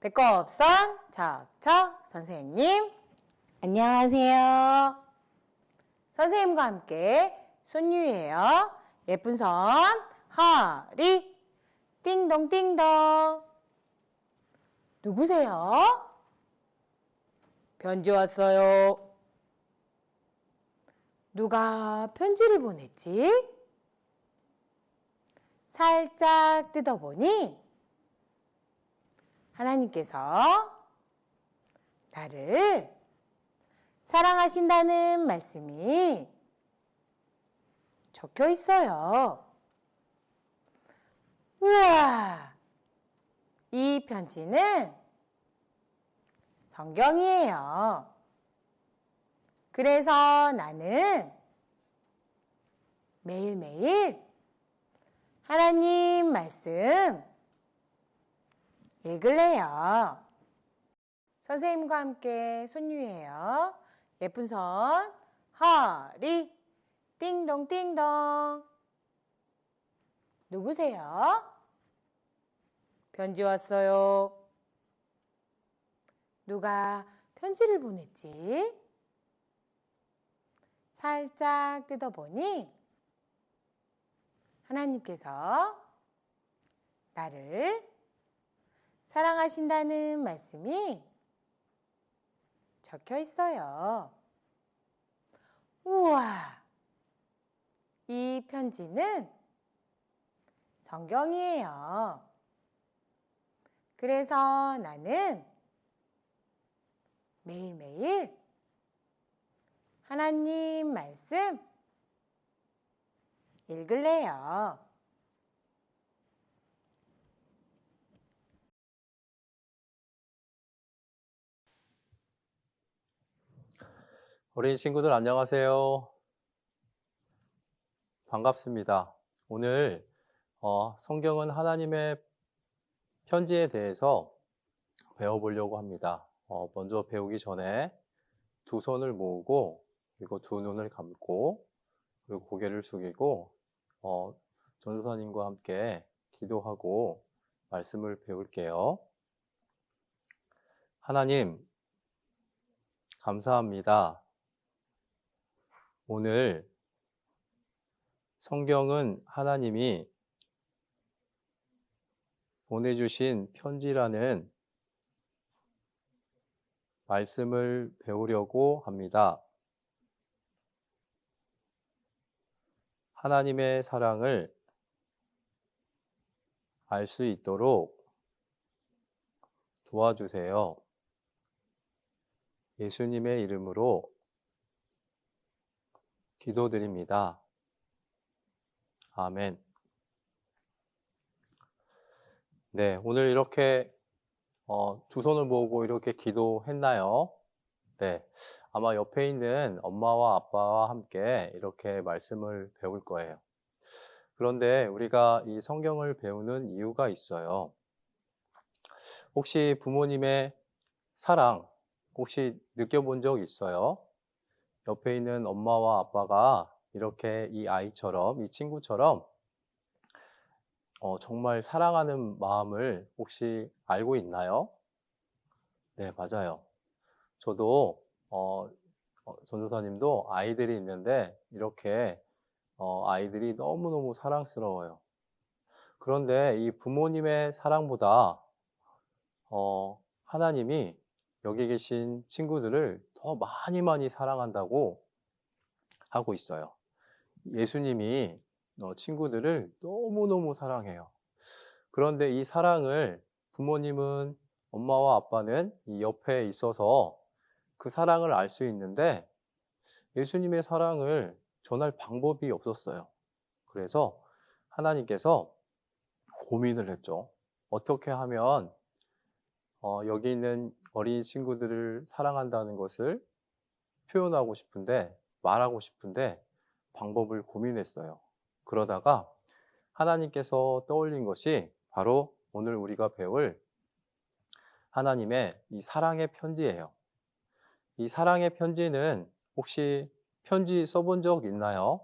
배꼽선 척척 선생님 안녕하세요. 선생님과 함께 손유예요. 예쁜 선 허리 띵동띵동. 누구세요? 편지 왔어요. 누가 편지를 보냈지? 살짝 뜯어보니 하나님께서 나를 사랑하신다는 말씀이 적혀 있어요. 우와! 이 편지는 성경이에요. 그래서 나는 매일매일 하나님 말씀 읽을래요. 선생님과 함께 손유예요. 예쁜 선 허리 띵동띵동. 누구세요? 편지 왔어요. 누가 편지를 보냈지? 살짝 뜯어보니 하나님께서 나를 사랑하신다는 말씀이 적혀 있어요. 우와! 이 편지는 성경이에요. 그래서 나는 매일매일 하나님 말씀 읽을래요. 어린이 친구들 안녕하세요. 반갑습니다. 오늘 성경은 하나님의 편지에 대해서 배워보려고 합니다. 먼저 배우기 전에 두 손을 모으고 그리고 두 눈을 감고 그리고 고개를 숙이고 전도사님과 함께 기도하고 말씀을 배울게요. 하나님 감사합니다. 오늘 성경은 하나님이 보내주신 편지라는 말씀을 배우려고 합니다. 하나님의 사랑을 알 수 있도록 도와주세요. 예수님의 이름으로 기도드립니다. 아멘. 네, 오늘 이렇게 두 손을 모으고 이렇게 기도했나요? 네, 아마 옆에 있는 엄마와 아빠와 함께 이렇게 말씀을 배울 거예요. 그런데 우리가 이 성경을 배우는 이유가 있어요. 혹시 부모님의 사랑 혹시 느껴본 적 있어요? 옆에 있는 엄마와 아빠가 이렇게 이 아이처럼, 이 친구처럼 정말 사랑하는 마음을 혹시 알고 있나요? 네, 맞아요. 저도 전도사님도 아이들이 있는데 이렇게 아이들이 너무너무 사랑스러워요. 그런데 이 부모님의 사랑보다 하나님이 여기 계신 친구들을 더 많이 사랑한다고 하고 있어요. 예수님이 친구들을 너무너무 사랑해요. 그런데 이 사랑을 부모님은, 엄마와 아빠는 이 옆에 있어서 그 사랑을 알 수 있는데 예수님의 사랑을 전할 방법이 없었어요. 그래서 하나님께서 고민을 했죠. 어떻게 하면 여기 있는 어린 친구들을 사랑한다는 것을 표현하고 싶은데, 말하고 싶은데 방법을 고민했어요. 그러다가 하나님께서 떠올린 것이 바로 오늘 우리가 배울 하나님의 이 사랑의 편지예요. 이 사랑의 편지는 혹시 편지 써본 적 있나요?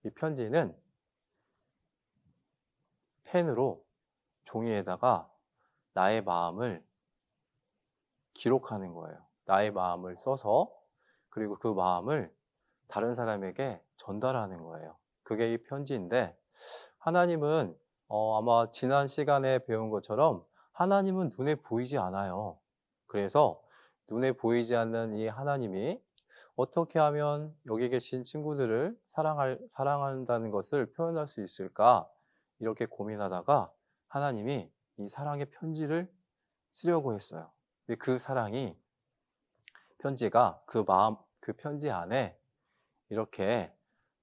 이 편지는 펜으로 종이에다가 나의 마음을 기록하는 거예요. 나의 마음을 써서, 그리고 그 마음을 다른 사람에게 전달하는 거예요. 그게 이 편지인데, 하나님은 아마 지난 시간에 배운 것처럼 하나님은 눈에 보이지 않아요. 그래서 눈에 보이지 않는 이 하나님이 어떻게 하면 여기 계신 친구들을 사랑한다는 것을 표현할 수 있을까? 이렇게 고민하다가 하나님이 이 사랑의 편지를 쓰려고 했어요. 근데 그 사랑이, 편지가 그 편지 안에 이렇게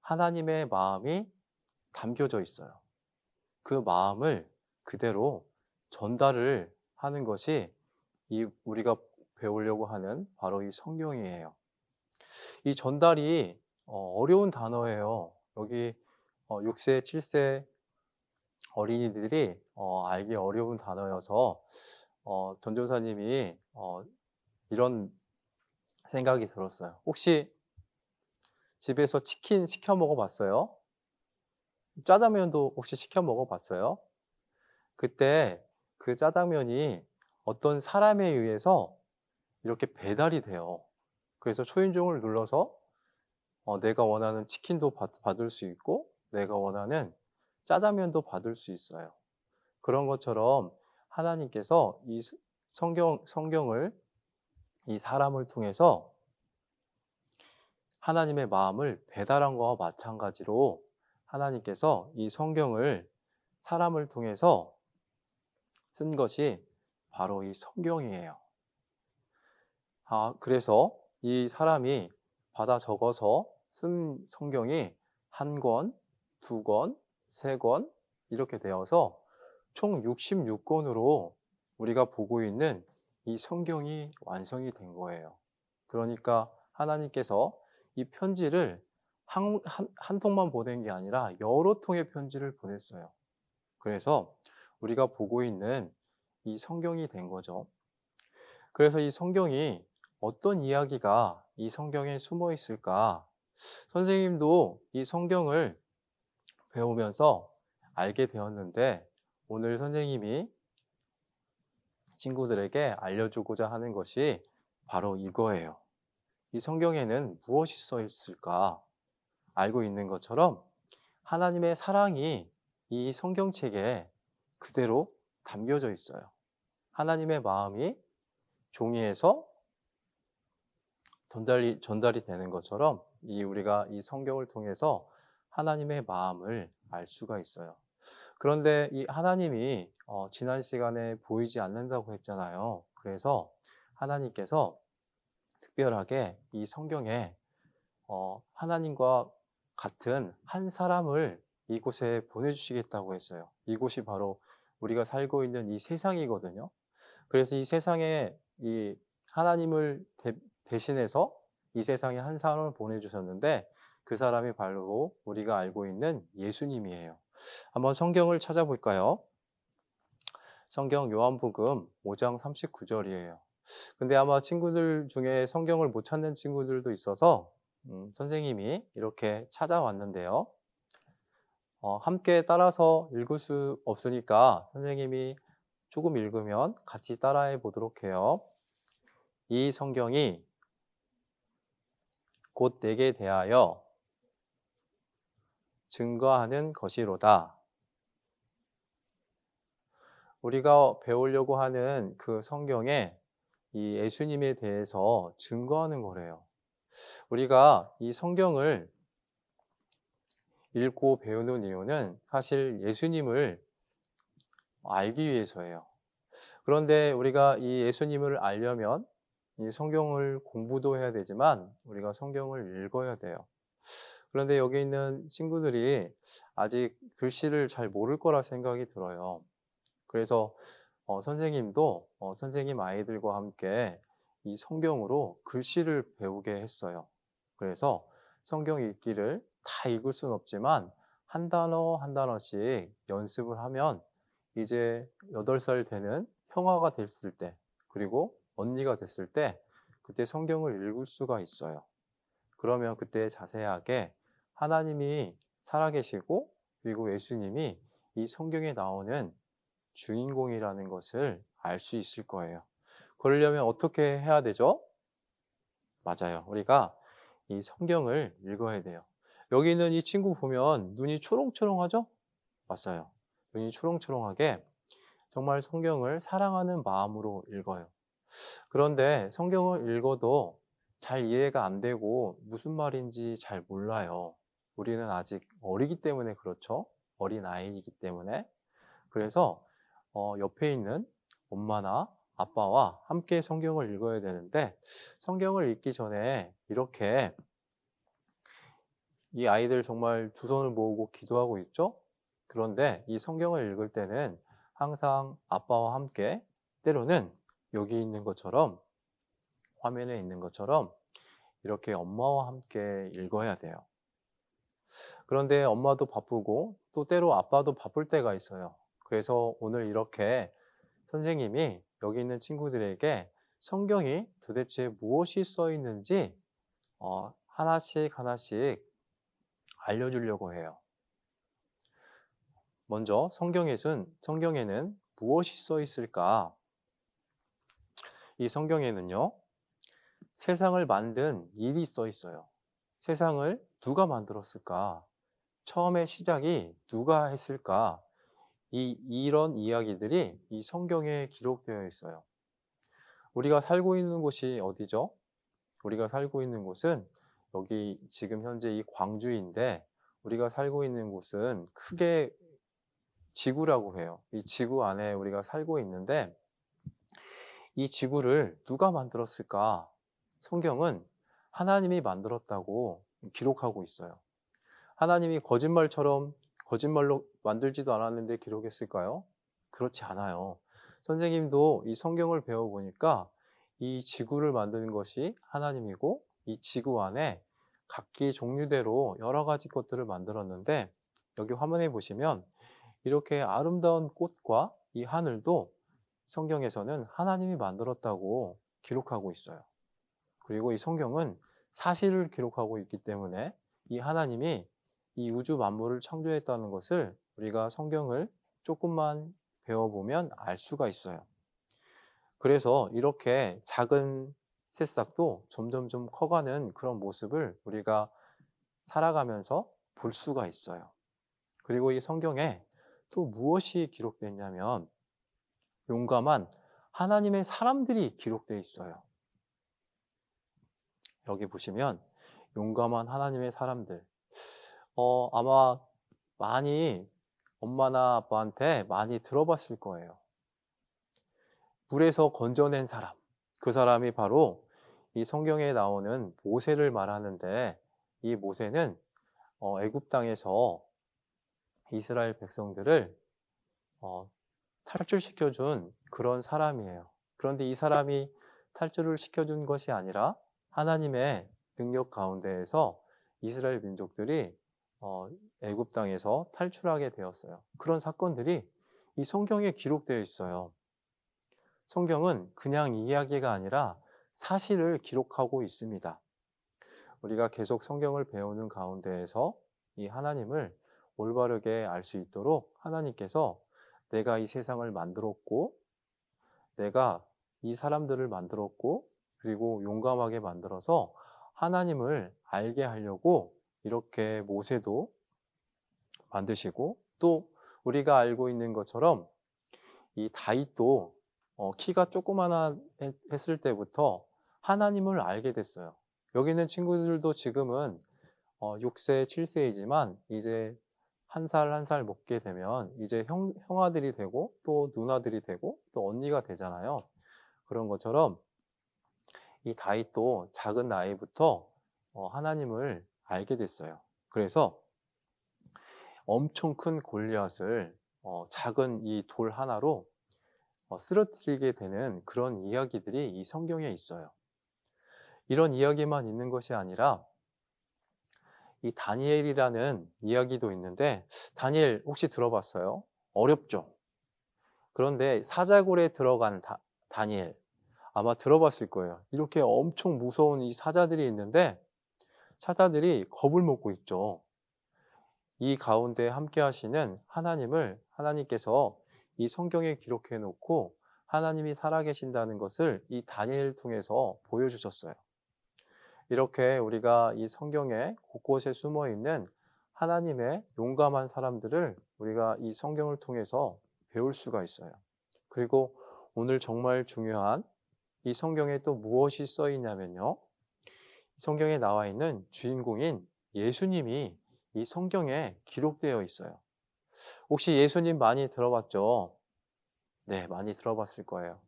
하나님의 마음이 담겨져 있어요. 그 마음을 그대로 전달을 하는 것이 우리가 배우려고 하는 바로 이 성경이에요. 이 전달이 어려운 단어예요. 여기 6세, 7세 어린이들이 알기 어려운 단어여서 전도사님이 이런 생각이 들었어요. 혹시 집에서 치킨 시켜 먹어봤어요? 짜장면도 혹시 시켜 먹어봤어요? 그때 그 짜장면이 어떤 사람에 의해서 이렇게 배달이 돼요. 그래서 초인종을 눌러서 내가 원하는 치킨도 받을 수 있고, 내가 원하는 짜장면도 받을 수 있어요. 그런 것처럼 하나님께서 이 성경을 이 사람을 통해서 하나님의 마음을 배달한 것과 마찬가지로 하나님께서 이 성경을 사람을 통해서 쓴 것이 바로 이 성경이에요. 그래서 이 사람이 받아 적어서 쓴 성경이 1권, 2권, 3권 이렇게 되어서 총 66권으로 우리가 보고 있는 이 성경이 완성이 된 거예요. 그러니까 하나님께서 이 편지를 한 통만 보낸 게 아니라 여러 통의 편지를 보냈어요. 그래서 우리가 보고 있는 이 성경이 된 거죠. 그래서 이 성경이 어떤 이야기가 이 성경에 숨어 있을까? 선생님도 이 성경을 배우면서 알게 되었는데, 오늘 선생님이 친구들에게 알려주고자 하는 것이 바로 이거예요. 이 성경에는 무엇이 써 있을까? 알고 있는 것처럼 하나님의 사랑이 이 성경책에 그대로 담겨져 있어요. 하나님의 마음이 종이에서 전달이 되는 것처럼 우리가 이 성경을 통해서 하나님의 마음을 알 수가 있어요. 그런데 이 하나님이 지난 시간에 보이지 않는다고 했잖아요. 그래서 하나님께서 특별하게 이 성경에 하나님과 같은 한 사람을 이곳에 보내주시겠다고 했어요. 이곳이 바로 우리가 살고 있는 이 세상이거든요. 그래서 이 세상에 이 하나님을 대신해서 이 세상에 한 사람을 보내주셨는데, 그 사람이 바로 우리가 알고 있는 예수님이에요. 한번 성경을 찾아볼까요? 성경 요한복음 5장 39절이에요. 근데 아마 친구들 중에 성경을 못 찾는 친구들도 있어서 선생님이 이렇게 찾아왔는데요. 함께 따라서 읽을 수 없으니까 선생님이 조금 읽으면 같이 따라해 보도록 해요. 이 성경이 곧 내게 대하여 증거하는 것이로다. 우리가 배우려고 하는 그 성경에 이 예수님에 대해서 증거하는 거래요. 우리가 이 성경을 읽고 배우는 이유는 사실 예수님을 알기 위해서예요. 그런데 우리가 이 예수님을 알려면 이 성경을 공부도 해야 되지만 우리가 성경을 읽어야 돼요. 그런데 여기 있는 친구들이 아직 글씨를 잘 모를 거라 생각이 들어요. 그래서 선생님도 선생님 아이들과 함께 이 성경으로 글씨를 배우게 했어요. 그래서 성경 읽기를 다 읽을 수는 없지만 한 단어 한 단어씩 연습을 하면 이제 8살 되는 형아가 됐을 때, 그리고 언니가 됐을 때 그때 성경을 읽을 수가 있어요. 그러면 그때 자세하게 하나님이 살아계시고, 그리고 예수님이 이 성경에 나오는 주인공이라는 것을 알 수 있을 거예요. 그러려면 어떻게 해야 되죠? 맞아요. 우리가 이 성경을 읽어야 돼요. 여기 있는 이 친구 보면 눈이 초롱초롱하죠? 맞아요. 눈이 초롱초롱하게 정말 성경을 사랑하는 마음으로 읽어요. 그런데 성경을 읽어도 잘 이해가 안 되고 무슨 말인지 잘 몰라요. 우리는 아직 어리기 때문에 그렇죠. 어린 아이이기 때문에. 그래서 옆에 있는 엄마나 아빠와 함께 성경을 읽어야 되는데 성경을 읽기 전에 이렇게 이 아이들 정말 두 손을 모으고 기도하고 있죠? 그런데 이 성경을 읽을 때는 항상 아빠와 함께 때로는 여기 있는 것처럼 화면에 있는 것처럼 이렇게 엄마와 함께 읽어야 돼요. 그런데 엄마도 바쁘고 또 때로 아빠도 바쁠 때가 있어요. 그래서 오늘 이렇게 선생님이 여기 있는 친구들에게 성경이 도대체 무엇이 써 있는지 하나씩 하나씩 알려주려고 해요. 먼저 성경에는 무엇이 써 있을까? 이 성경에는요, 세상을 만든 일이 써 있어요. 세상을 누가 만들었을까? 처음에 시작이 누가 했을까? 이런 이야기들이 이 성경에 기록되어 있어요. 우리가 살고 있는 곳이 어디죠? 우리가 살고 있는 곳은 여기 지금 현재 이 광주인데 우리가 살고 있는 곳은 크게 지구라고 해요. 이 지구 안에 우리가 살고 있는데 이 지구를 누가 만들었을까? 성경은 하나님이 만들었다고 기록하고 있어요. 하나님이 거짓말로 만들지도 않았는데 기록했을까요? 그렇지 않아요. 선생님도 이 성경을 배워보니까 이 지구를 만드는 것이 하나님이고 이 지구 안에 각기 종류대로 여러 가지 것들을 만들었는데 여기 화면에 보시면 이렇게 아름다운 꽃과 이 하늘도 성경에서는 하나님이 만들었다고 기록하고 있어요. 그리고 이 성경은 사실을 기록하고 있기 때문에 이 하나님이 이 우주 만물을 창조했다는 것을 우리가 성경을 조금만 배워보면 알 수가 있어요. 그래서 이렇게 작은 새싹도 점점점 커가는 그런 모습을 우리가 살아가면서 볼 수가 있어요. 그리고 이 성경에 또 무엇이 기록되냐면 용감한 하나님의 사람들이 기록되어 있어요. 여기 보시면 용감한 하나님의 사람들. 아마 많이 엄마나 아빠한테 많이 들어봤을 거예요. 물에서 건져낸 사람. 그 사람이 바로 이 성경에 나오는 모세를 말하는데 이 모세는 애굽 땅에서 이스라엘 백성들을 탈출시켜준 그런 사람이에요. 그런데 이 사람이 탈출을 시켜준 것이 아니라 하나님의 능력 가운데에서 이스라엘 민족들이 애굽 땅에서 탈출하게 되었어요. 그런 사건들이 이 성경에 기록되어 있어요. 성경은 그냥 이야기가 아니라 사실을 기록하고 있습니다. 우리가 계속 성경을 배우는 가운데에서 이 하나님을 올바르게 알 수 있도록 하나님께서 내가 이 세상을 만들었고 내가 이 사람들을 만들었고 그리고 용감하게 만들어서 하나님을 알게 하려고 이렇게 모세도 만드시고 또 우리가 알고 있는 것처럼 이 다윗도 키가 조그마한 했을 때부터 하나님을 알게 됐어요. 여기 있는 친구들도 지금은 6세, 7세이지만 이제 한 살 한 살 먹게 되면 이제 형아들이 되고 또 누나들이 되고 또 언니가 되잖아요. 그런 것처럼 이 다윗도 작은 나이부터 하나님을 알게 됐어요. 그래서 엄청 큰 골리앗을 작은 이 돌 하나로 쓰러뜨리게 되는 그런 이야기들이 이 성경에 있어요. 이런 이야기만 있는 것이 아니라 이 다니엘이라는 이야기도 있는데 다니엘 혹시 들어봤어요? 어렵죠? 그런데 사자굴에 들어간 다니엘 아마 들어봤을 거예요. 이렇게 엄청 무서운 이 사자들이 있는데 사자들이 겁을 먹고 있죠. 이 가운데 함께 하시는 하나님께서 이 성경에 기록해 놓고 하나님이 살아계신다는 것을 이 다니엘을 통해서 보여주셨어요. 이렇게 우리가 이 성경에 곳곳에 숨어 있는 하나님의 용감한 사람들을 우리가 이 성경을 통해서 배울 수가 있어요. 그리고 오늘 정말 중요한 이 성경에 또 무엇이 써 있냐면요. 성경에 나와 있는 주인공인 예수님이 이 성경에 기록되어 있어요. 혹시 예수님 많이 들어봤죠? 네, 많이 들어봤을 거예요.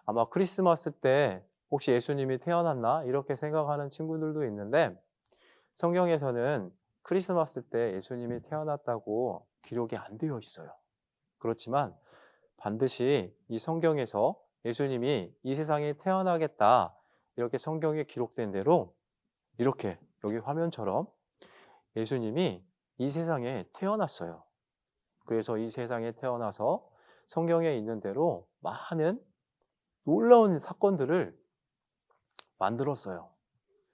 아마 크리스마스 때 혹시 예수님이 태어났나? 이렇게 생각하는 친구들도 있는데 성경에서는 크리스마스 때 예수님이 태어났다고 기록이 안 되어 있어요. 그렇지만 반드시 이 성경에서 예수님이 이 세상에 태어나겠다 이렇게 성경에 기록된 대로 이렇게 여기 화면처럼 예수님이 이 세상에 태어났어요. 그래서 이 세상에 태어나서 성경에 있는 대로 많은 놀라운 사건들을 만들었어요.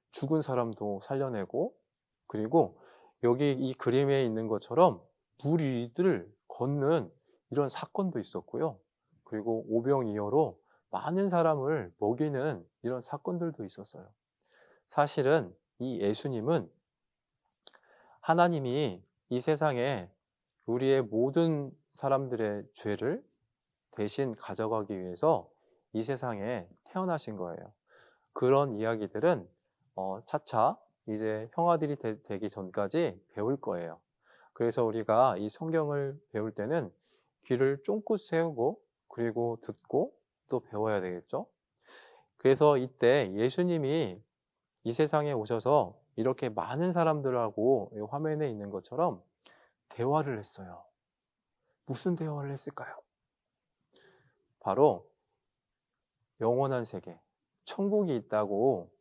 죽은 사람도 살려내고 그리고 여기 이 그림에 있는 것처럼 물 위를 걷는 이런 사건도 있었고요. 그리고 오병이어로 많은 사람을 먹이는 이런 사건들도 있었어요. 사실은 이 예수님은 하나님이 이 세상에 우리의 모든 사람들의 죄를 대신 가져가기 위해서 이 세상에 태어나신 거예요. 그런 이야기들은 차차 이제 형아들이 되기 전까지 배울 거예요. 그래서 우리가 이 성경을 배울 때는 귀를 쫑긋 세우고 그리고 듣고 또 배워야 되겠죠. 그래서 이때 예수님이 이 세상에 오셔서 이렇게 많은 사람들하고 이 화면에 있는 것처럼 대화를 했어요. 무슨 대화를 했을까요? 바로 영원한 세계, 천국이 있다고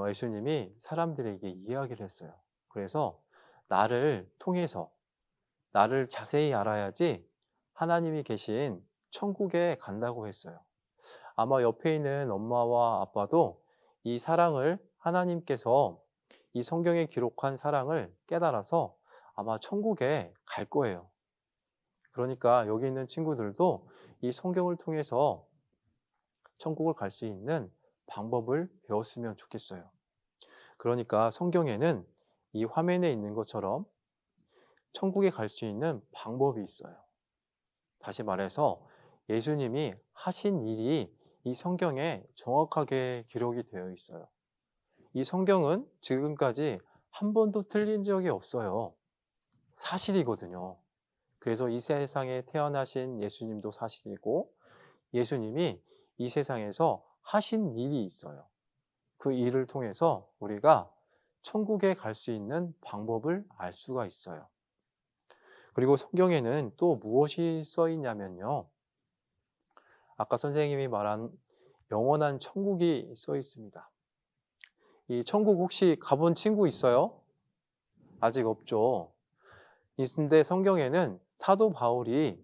예수님이 사람들에게 이야기를 했어요. 그래서 나를 통해서 나를 자세히 알아야지 하나님이 계신 천국에 간다고 했어요. 아마 옆에 있는 엄마와 아빠도 이 사랑을 하나님께서 이 성경에 기록한 사랑을 깨달아서 아마 천국에 갈 거예요. 그러니까 여기 있는 친구들도 이 성경을 통해서 천국을 갈 수 있는 방법을 배웠으면 좋겠어요. 그러니까 성경에는 이 화면에 있는 것처럼 천국에 갈 수 있는 방법이 있어요. 다시 말해서 예수님이 하신 일이 이 성경에 정확하게 기록이 되어 있어요. 이 성경은 지금까지 한 번도 틀린 적이 없어요. 사실이거든요. 그래서 이 세상에 태어나신 예수님도 사실이고 예수님이 이 세상에서 하신 일이 있어요. 그 일을 통해서 우리가 천국에 갈 수 있는 방법을 알 수가 있어요. 그리고 성경에는 또 무엇이 써 있냐면요. 아까 선생님이 말한 영원한 천국이 써 있습니다. 이 천국 혹시 가본 친구 있어요? 아직 없죠. 근데 성경에는 사도 바울이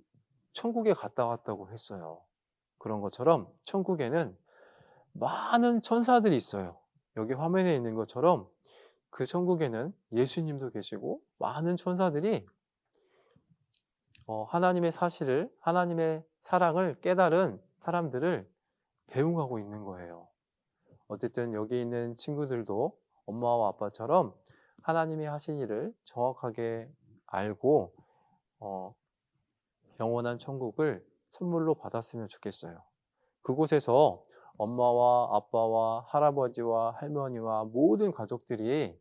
천국에 갔다 왔다고 했어요. 그런 것처럼 천국에는 많은 천사들이 있어요. 여기 화면에 있는 것처럼 그 천국에는 예수님도 계시고 많은 천사들이 하나님의 사실을, 하나님의 사랑을 깨달은 사람들을 배웅하고 있는 거예요. 어쨌든 여기 있는 친구들도 엄마와 아빠처럼 하나님이 하신 일을 정확하게 알고 영원한 천국을 선물로 받았으면 좋겠어요. 그곳에서 엄마와 아빠와 할아버지와 할머니와 모든 가족들이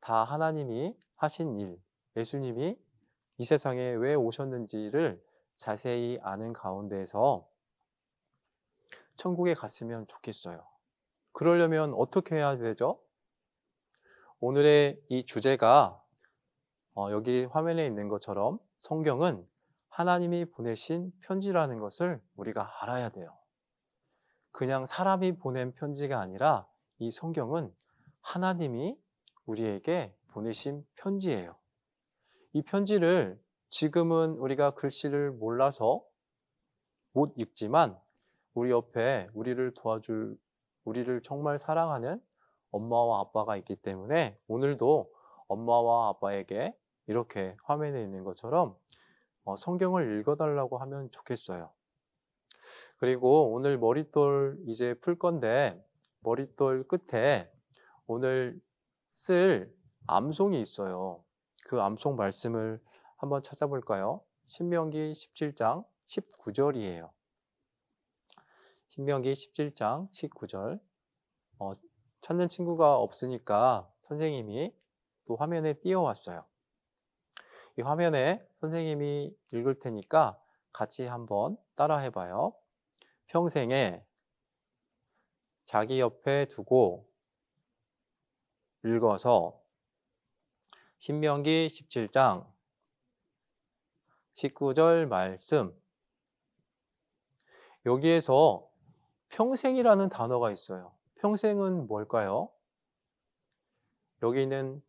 다 하나님이 하신 일, 예수님이 이 세상에 왜 오셨는지를 자세히 아는 가운데에서 천국에 갔으면 좋겠어요. 그러려면 어떻게 해야 되죠? 오늘의 이 주제가 여기 화면에 있는 것처럼 성경은 하나님이 보내신 편지라는 것을 우리가 알아야 돼요. 그냥 사람이 보낸 편지가 아니라 이 성경은 하나님이 우리에게 보내신 편지예요. 이 편지를 지금은 우리가 글씨를 몰라서 못 읽지만 우리 옆에 우리를 도와줄, 우리를 정말 사랑하는 엄마와 아빠가 있기 때문에 오늘도 엄마와 아빠에게 이렇게 화면에 있는 것처럼 성경을 읽어달라고 하면 좋겠어요. 그리고 오늘 머릿돌 이제 풀 건데 머릿돌 끝에 오늘 쓸 암송이 있어요. 그 암송 말씀을 한번 찾아볼까요? 신명기 17장 19절이에요. 신명기 17장 19절. 찾는 친구가 없으니까 선생님이 또 화면에 띄워왔어요. 이 화면에 선생님이 읽을 테니까 같이 한번 따라 해봐요. 평생에 자기 옆에 두고 읽어서 신명기 17장 19절 말씀. 여기에서 평생이라는 단어가 있어요. 평생은 뭘까요? 여기 있는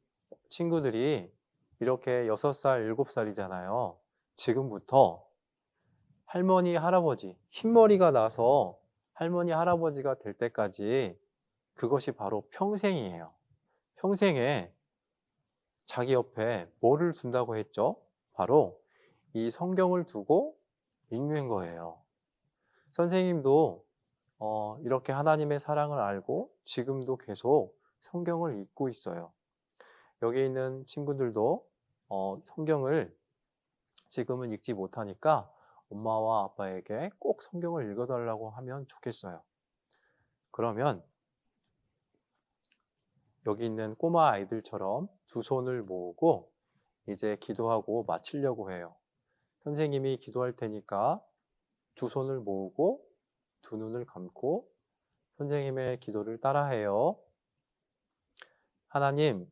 친구들이 이렇게 6살, 7살이잖아요. 지금부터 할머니, 할아버지, 흰머리가 나서 할머니, 할아버지가 될 때까지 그것이 바로 평생이에요. 평생에 자기 옆에 뭐를 둔다고 했죠? 바로 이 성경을 두고 읽는 거예요. 선생님도 이렇게 하나님의 사랑을 알고 지금도 계속 성경을 읽고 있어요. 여기 있는 친구들도 성경을 지금은 읽지 못하니까 엄마와 아빠에게 꼭 성경을 읽어달라고 하면 좋겠어요. 그러면 여기 있는 꼬마 아이들처럼 두 손을 모으고 이제 기도하고 마치려고 해요. 선생님이 기도할 테니까 두 손을 모으고 두 눈을 감고 선생님의 기도를 따라해요. 하나님,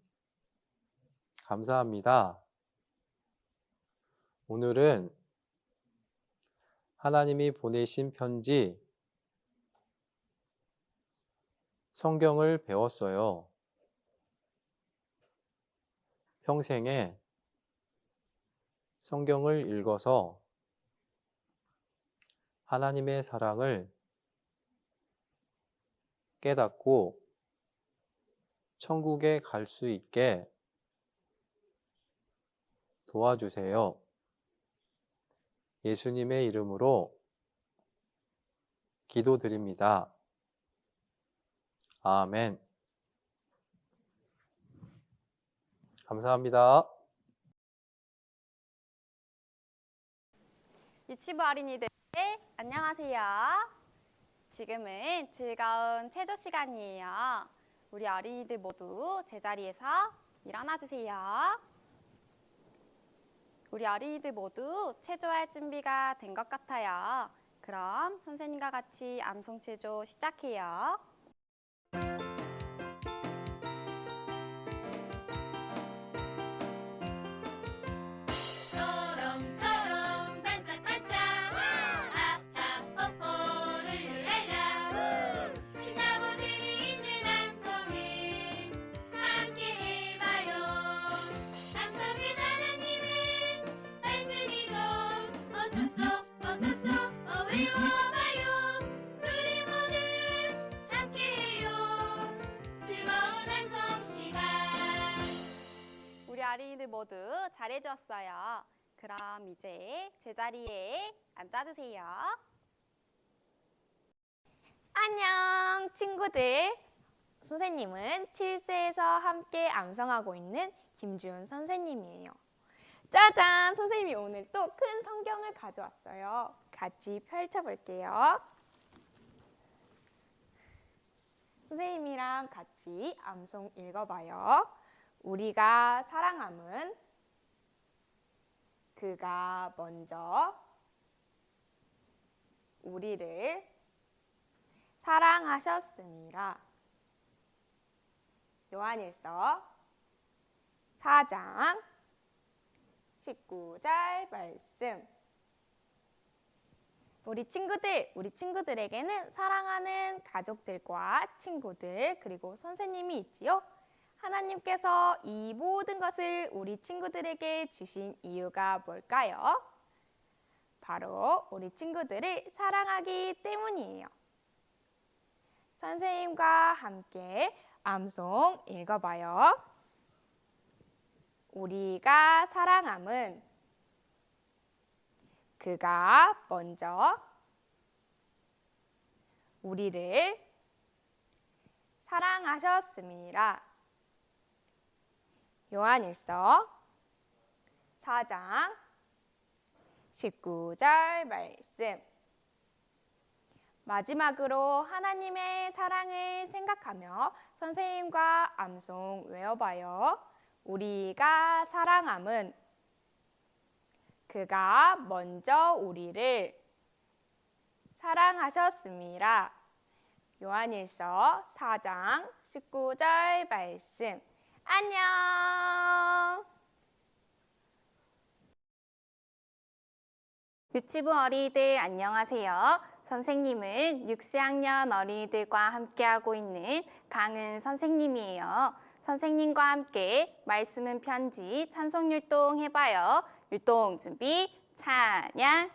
감사합니다. 오늘은 하나님이 보내신 편지 성경을 배웠어요. 평생에 성경을 읽어서 하나님의 사랑을 깨닫고 천국에 갈 수 있게 도와주세요. 예수님의 이름으로 기도드립니다. 아멘. 감사합니다. 유치부 어린이들 안녕하세요. 지금은 즐거운 체조 시간이에요. 우리 어린이들 모두 제자리에서 일어나 주세요. 우리 어린이들 모두 체조할 준비가 된 것 같아요. 그럼 선생님과 같이 암송 체조 시작해요. 초롱초롱 반짝반짝 아하 뽀뽀를 룰랄라 신나고 재미있는 암송을 함께 해봐요. 암송은 하나님의 말씀이고 어서서 외워봐요. 우리 모두 함께해요. 즐거운 암송 시간. 우리 어린이들 모두 잘해주었어요. 그럼 이제 제자리에 앉아주세요. 안녕 친구들. 선생님은 7세에서 함께 암송하고 있는 김주은 선생님이에요. 짜잔! 선생님이 오늘 또 큰 성경을 가져왔어요. 같이 펼쳐볼게요. 선생님이랑 같이 암송 읽어봐요. 우리가 사랑함은 그가 먼저 우리를 사랑하셨으니라. 요한일서 4장 19절 말씀. 우리 친구들에게는 사랑하는 가족들과 친구들 그리고 선생님이 있지요. 하나님께서 이 모든 것을 우리 친구들에게 주신 이유가 뭘까요? 바로 우리 친구들을 사랑하기 때문이에요. 선생님과 함께 암송 읽어봐요. 우리가 사랑함은 그가 먼저 우리를 사랑하셨습니다. 요한일서 4장 19절 말씀. 마지막으로 하나님의 사랑을 생각하며 선생님과 암송 외워봐요. 우리가 사랑함은 그가 먼저 우리를 사랑하셨습니다. 요한일서 4장 19절 말씀. 안녕. 유치부 어린이들 안녕하세요. 선생님은 6학년 어린이들과 함께하고 있는 강은 선생님이에요. 선생님과 함께 말씀은 편지 찬송 율동 해봐요. 율동 준비, 찬양.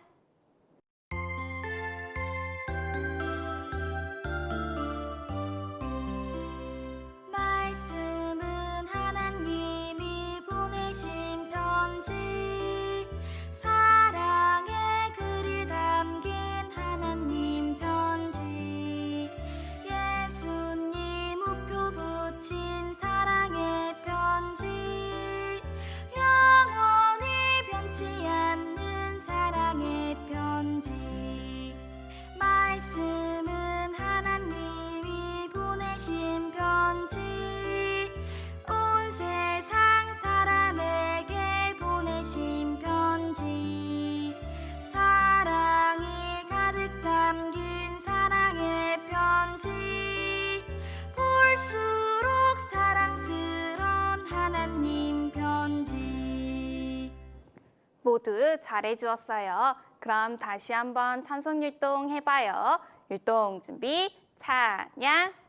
말씀은 하나님이 보내신 편지, 사랑의 글을 담긴 하나님 편지, 예수님 우표 붙인 사랑의 편지, 영원히 변치 않는 사랑의 편지. 말씀은 하나님이 보내신 편지, 온 세상 사람에게 보내신 편지, 사랑이 가득 담긴 사랑의 편지, 볼수록 사랑스러운 하나님 편지. 모두 잘해주었어요. 그럼 다시 한번 찬송 율동 해봐요. 율동 준비, 찬양.